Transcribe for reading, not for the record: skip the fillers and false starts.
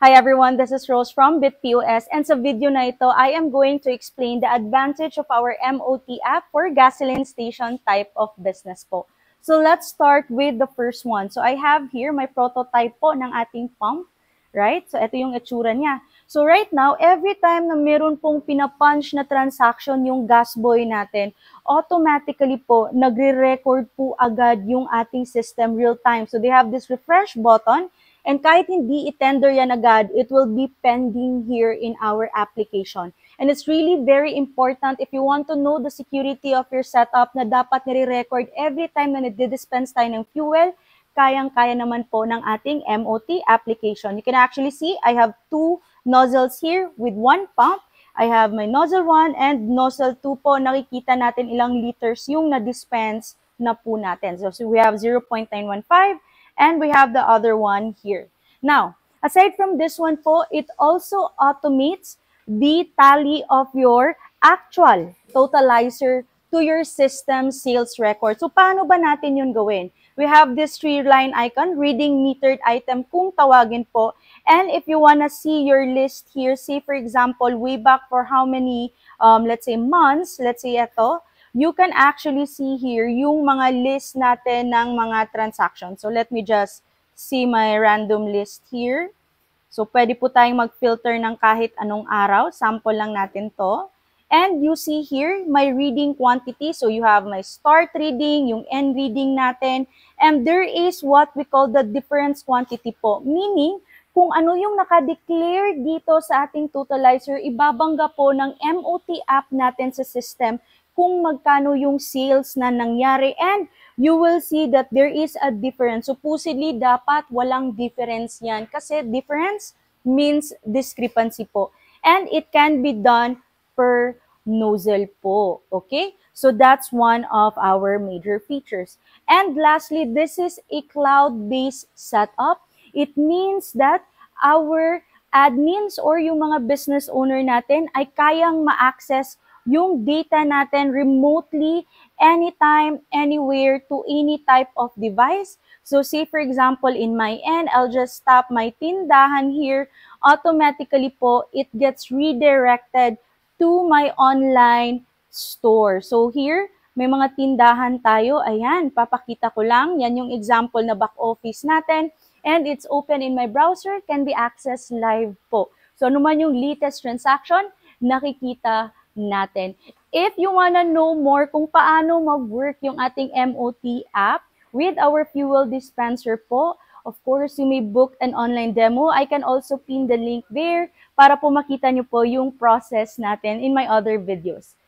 Hi everyone, this is Rose from BitPOS, and sa video na ito, I am going to explain the advantage of our MOT app for gasoline station type of business po. So let's start with the first one. So I have here my prototype po ng ating pump, right? So ito yung itsura niya. So right now, every time na meron pong pinapunch na transaction yung gas boy natin, automatically po, nagre-record po agad yung ating system real time. So they have this refresh button. And kahit hindi i-tender yan agad, it will be pending here in our application. And it's really very important if you want to know the security of your setup na dapat nire-record every time na nagdi-dispense tayo ng fuel, kayang-kaya naman po ng ating MOT application. You can actually see I have two nozzles here with one pump. I have my nozzle 1 and nozzle 2 po. Nakikita natin ilang liters yung na-dispense na po natin. So we have 0.915 and we have the other one here. Now, aside from this one po, it also automates the tally of your actual totalizer to your system sales record. So, paano ba natin yun gawin? We have this three-line icon, reading metered item kung tawagin po. And if you wanna see your list here, say for example, way back for how many, let's say months, let's say ito, you can actually see here yung mga list natin ng mga transactions. So let me just see my random list here. So pwede po tayong mag-filter ng kahit anong araw. Sample lang natin to. And you see here, my reading quantity. So you have my start reading, yung end reading natin. And there is what we call the difference quantity po. Meaning, kung ano yung nakadeclare dito sa ating totalizer, ibabangga po ng MOT app natin sa system kung magkano yung sales na nangyari, and you will see that there is a difference. Supposedly, dapat walang difference yan kasi difference means discrepancy po. And it can be done per nozzle po. Okay? So that's one of our major features. And lastly, this is a cloud-based setup. It means that our admins or yung mga business owner natin ay kayang ma-access yung data natin remotely, anytime, anywhere, to any type of device. So say for example, in my end, I'll just tap my tindahan here. Automatically po, it gets redirected to my online store. So here, may mga tindahan tayo. Ayan, papakita ko lang. Yan yung example na back office natin. And it's open in my browser, can be accessed live po. So ano man yung latest transaction, nakikita natin. If you wanna know more kung paano mag-work yung ating MOT app with our fuel dispenser po, of course, you may book an online demo. I can also pin the link there para po makita nyo po yung process natin in my other videos.